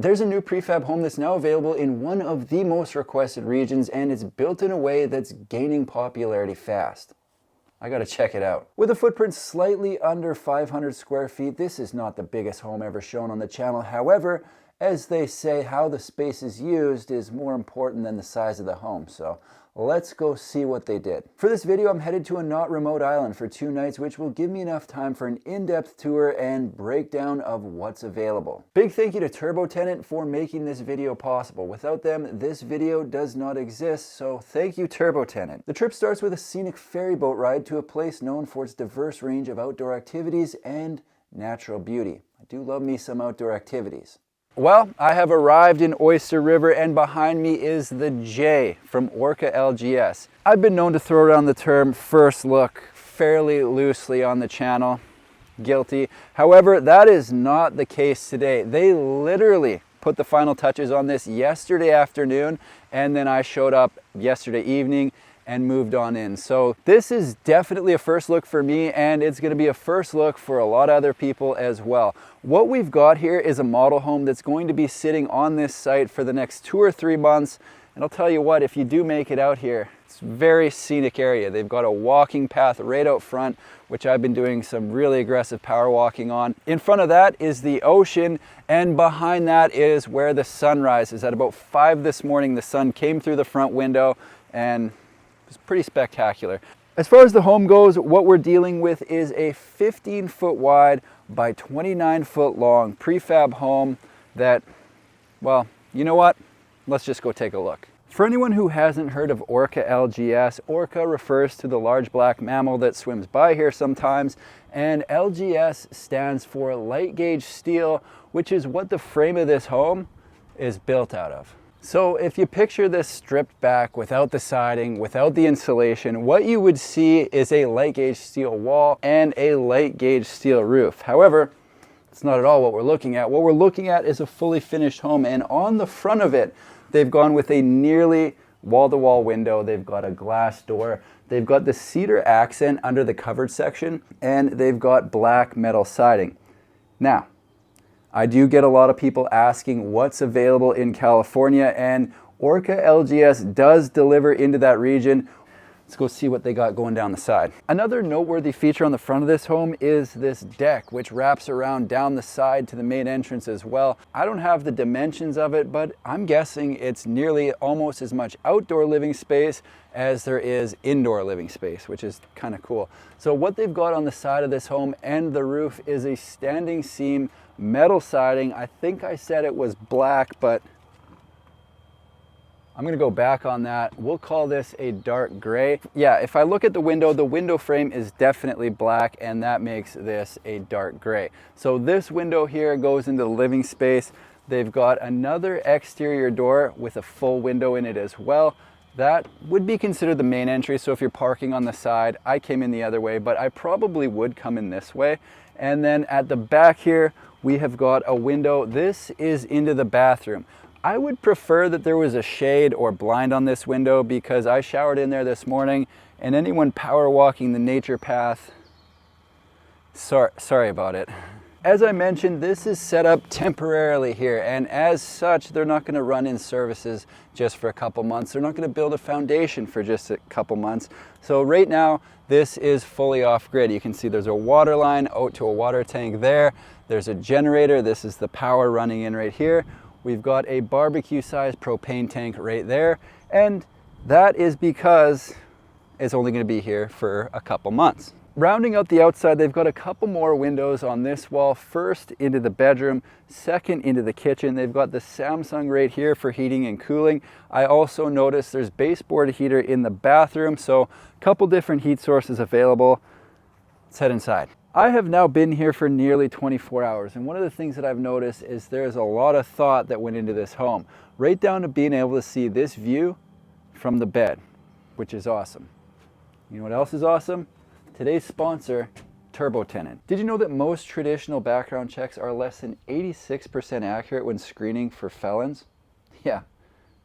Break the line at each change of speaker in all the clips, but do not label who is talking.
There's a new prefab home that's now available in one of the most requested regions, and it's built in a way that's gaining popularity fast. I gotta check it out. With a footprint slightly under 500 square feet, this is not the biggest home ever shown on the channel. However, as they say, how the space is used is more important than the size of the home. So let's go see what they did. For this video, I'm headed to a not remote island for 2 nights, which will give me enough time for an in-depth tour and breakdown of what's available. Big thank you to Turbo Tenant for making this video possible. Without them, this video does not exist, so thank you, Turbo Tenant. The trip starts with a scenic ferry boat ride to a place known for its diverse range of outdoor activities and natural beauty. I do love me some outdoor activities. Well, I have arrived in Oyster River, and behind me is the J from Orca LGS. I've been known to throw around the term first look fairly loosely on the channel. Guilty. However, that is not the case today. They literally put the final touches on this yesterday afternoon, and then I showed up yesterday evening and moved on in. So this is definitely a first look for me, and it's going to be a first look for a lot of other people as well. What we've got here is a model home that's going to be sitting on this site for the next 2 or 3 months. And I'll tell you what, if you do make it out here, it's a very scenic area. They've got a walking path right out front, which I've been doing some really aggressive power walking on. In front of that is the ocean, and behind that is where the sun rises. At about 5 this morning, the sun came through the front window, and it's pretty spectacular. As far as the home goes, what we're dealing with is a 15-foot wide by 29-foot long prefab home that, well, you know what? Let's just go take a look. For anyone who hasn't heard of Orca LGS, Orca refers to the large black mammal that swims by here sometimes, and LGS stands for light gauge steel, which is what the frame of this home is built out of. So if you picture this stripped back without the siding, without the insulation, what you would see is a light gauge steel wall and a light gauge steel roof. However, it's not at all what we're looking at. What we're looking at is a fully finished home, and on the front of it, they've gone with a nearly wall-to-wall window. They've got a glass door. They've got the cedar accent under the covered section, and they've got black metal siding. Now, I do get a lot of people asking what's available in California, and Orca LGS does deliver into that region. Let's go see what they got going down the side. Another noteworthy feature on the front of this home is this deck, which wraps around down the side to the main entrance as well. I don't have the dimensions of it, but I'm guessing it's nearly almost as much outdoor living space as there is indoor living space, which is kind of cool. So what they've got on the side of this home and the roof is a standing seam metal siding. I think I said it was black, but I'm gonna go back on that. We'll call this a dark gray. Yeah, if I look at the window frame is definitely black, and that makes this a dark gray. So this window here goes into the living space. They've got another exterior door with a full window in it as well. That would be considered the main entry. So if you're parking on the side, I came in the other way, but I probably would come in this way. And then at the back here, we have got a window. This is into the bathroom. I would prefer that there was a shade or blind on this window because I showered in there this morning, and anyone power walking the nature path, sorry about it. As I mentioned, this is set up temporarily here, and as such, they're not going to run in services just for a couple months. They're not going to build a foundation for just a couple months. So right now, this is fully off-grid. You can see there's a water line out to a water tank there. There's a generator. This is the power running in right here. We've got a barbecue-sized propane tank right there, and that is because it's only going to be here for a couple months. Rounding out the outside, they've got a couple more windows on this wall. First into the bedroom, second into the kitchen. They've got the Samsung right here for heating and cooling. I also noticed there's baseboard heater in the bathroom, so a couple different heat sources available. Let's head inside. I have now been here for nearly 24 hours, and one of the things that I've noticed is there's a lot of thought that went into this home, right down to being able to see this view from the bed, which is awesome. You know what else is awesome? Today's sponsor, Turbo Tenant. Did you know that most traditional background checks are less than 86% accurate when screening for felons? Yeah,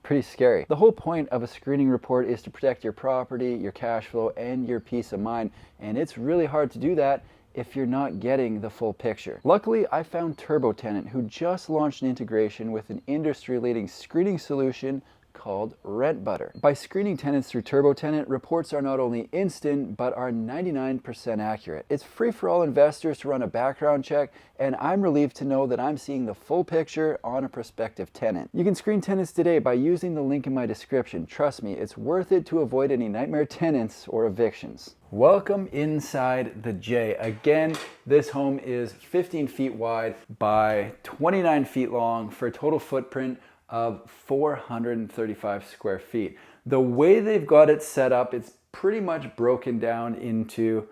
pretty scary. The whole point of a screening report is to protect your property, your cash flow, and your peace of mind, and it's really hard to do that if you're not getting the full picture. Luckily, I found Turbo Tenant, who just launched an integration with an industry-leading screening solution called Rent Butter. By screening tenants through Turbo Tenant, reports are not only instant, but are 99% accurate. It's free for all investors to run a background check, and I'm relieved to know that I'm seeing the full picture on a prospective tenant. You can screen tenants today by using the link in my description. Trust me, it's worth it to avoid any nightmare tenants or evictions. Welcome inside the J. Again, this home is 15 feet wide by 29 feet long for a total footprint of 435 square feet. The way they've got it set up, it's pretty much broken down into,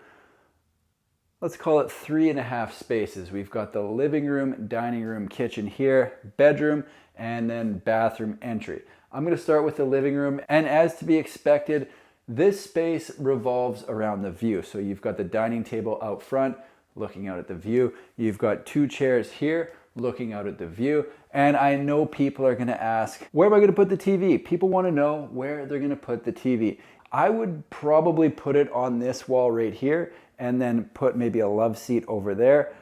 let's call it 3.5 spaces. We've got the living room, dining room, kitchen here, bedroom, and then bathroom entry. I'm going to start with the living room, and as to be expected, this space revolves around the view. So you've got the dining table out front, looking out at the view. You've got 2 chairs here, looking out at the view. And I know people are going to ask, where am I going to put the TV? People want to know where they're going to put the TV. I would probably put it on this wall right here and then put maybe a love seat over there.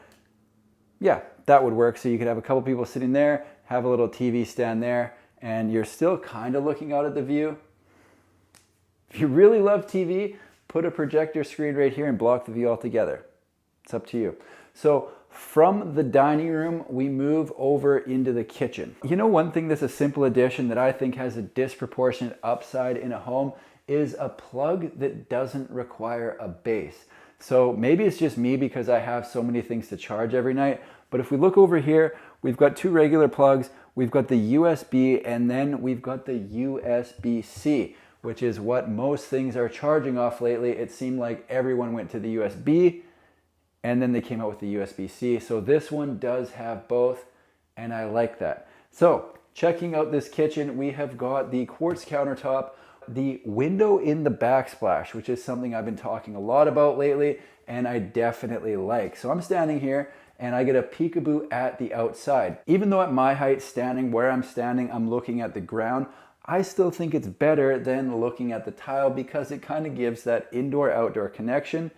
Yeah, that would work. So you could have a couple people sitting there, have a little TV stand there, and you're still kind of looking out at the view. If you really love TV, put a projector screen right here and block the view altogether. It's up to you. So from the dining room, we move over into the kitchen. You know, one thing that's a simple addition that I think has a disproportionate upside in a home is a plug that doesn't require a base. So maybe it's just me because I have so many things to charge every night, but if we look over here, we've got 2 regular plugs, we've got the USB, and then we've got the USB-C, which is what most things are charging off lately. It seemed like everyone went to the USB, and then they came out with the USB-C. So this one does have both, and I like that. So checking out this kitchen, we have got the quartz countertop, the window in the backsplash, which is something I've been talking a lot about lately, and I definitely like. So I'm standing here, and I get a peekaboo at the outside. Even though at my height, standing where I'm standing, I'm looking at the ground, I still think it's better than looking at the tile because it kind of gives that indoor-outdoor connection,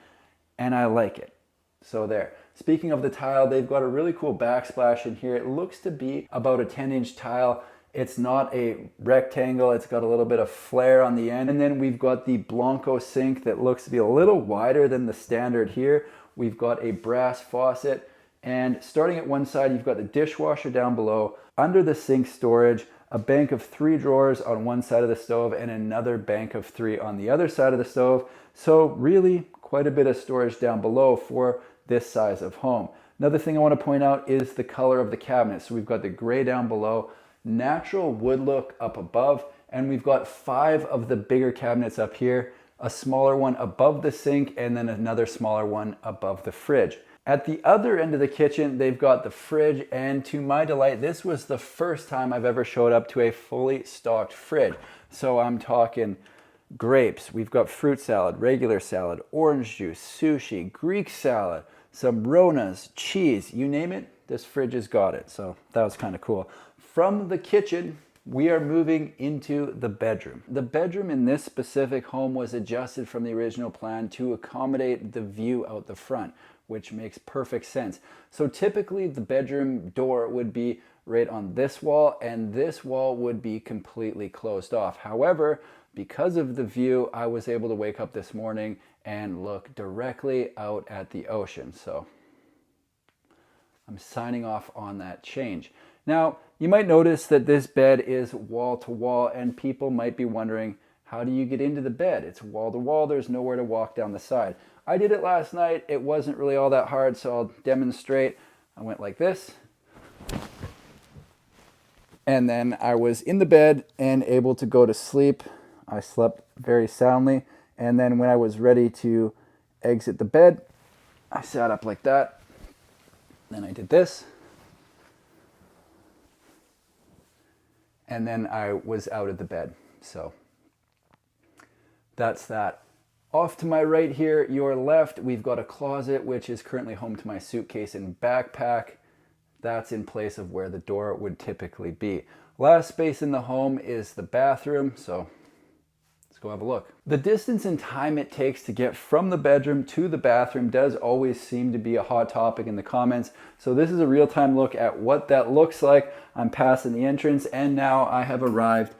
and I like it. So there. Speaking of the tile, they've got a really cool backsplash in here. It looks to be about a 10-inch tile. It's not a rectangle. It's got a little bit of flare on the end. And then we've got the Blanco sink that looks to be a little wider than the standard here. We've got a brass faucet. And starting at one side, you've got the dishwasher down below. Under the sink storage, a bank of 3 drawers on one side of the stove and another bank of 3 on the other side of the stove. So really quite a bit of storage down below for this size of home. Another thing I want to point out is the color of the cabinet. So we've got the gray down below, natural wood look up above, and we've got 5 of the bigger cabinets up here, a smaller one above the sink, and then another smaller one above the fridge. At the other end of the kitchen, they've got the fridge, and to my delight, this was the first time I've ever showed up to a fully stocked fridge. So I'm talking grapes, we've got fruit salad, regular salad, orange juice, sushi, Greek salad, some Ronas, cheese, you name it, this fridge has got it. So that was kind of cool. From the kitchen, we are moving into the bedroom. The bedroom in this specific home was adjusted from the original plan to accommodate the view out the front, which makes perfect sense. So typically the bedroom door would be right on this wall, and this wall would be completely closed off. However, because of the view, I was able to wake up this morning and look directly out at the ocean. So I'm signing off on that change. Now, you might notice that this bed is wall to wall, and people might be wondering, how do you get into the bed? It's wall to wall, there's nowhere to walk down the side. I did it last night, it wasn't really all that hard, so I'll demonstrate. I went like this, and then I was in the bed and able to go to sleep. I slept very soundly, and then when I was ready to exit the bed, I sat up like that, then I did this, and then I was out of the bed. So that's that. Off to my right here, your left, we've got a closet, which is currently home to my suitcase and backpack. That's in place of where the door would typically be. Last space in the home is the bathroom, so it's Let's go have a look. The distance and time it takes to get from the bedroom to the bathroom does always seem to be a hot topic in the comments. So this is a real-time look at what that looks like. I'm passing the entrance and now I have arrived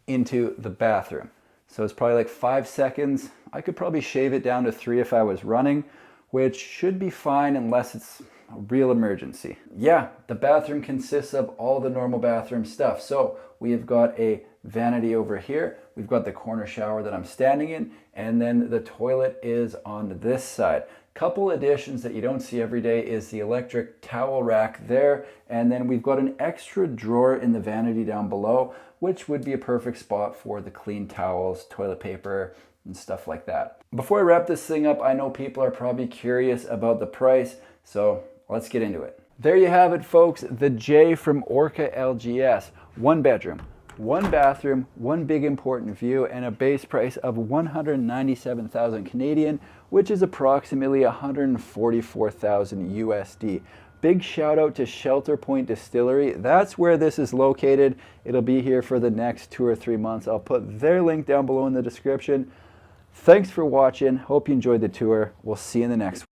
into the bathroom. So it's probably like 5 seconds. I could probably shave it down to 3 if I was running, which should be fine unless it's a real emergency. Yeah, the bathroom consists of all the normal bathroom stuff. So we have got a vanity over here. We've got the corner shower that I'm standing in, and then the toilet is on this side. Couple additions that you don't see every day is the electric towel rack there, and then we've got an extra drawer in the vanity down below, which would be a perfect spot for the clean towels, toilet paper, and stuff like that. Before I wrap this thing up, I know people are probably curious about the price, so let's get into it. There you have it, folks, the J from Orca LGS. 1 bedroom, 1 bathroom, 1 big important view, and a base price of 197,000 Canadian, which is approximately 144,000 USD. Big shout out to Shelter Point Distillery. That's where this is located. It'll be here for the next 2 or 3 months. I'll put their link down below in the description. Thanks for watching. Hope you enjoyed the tour. We'll see you in the next one.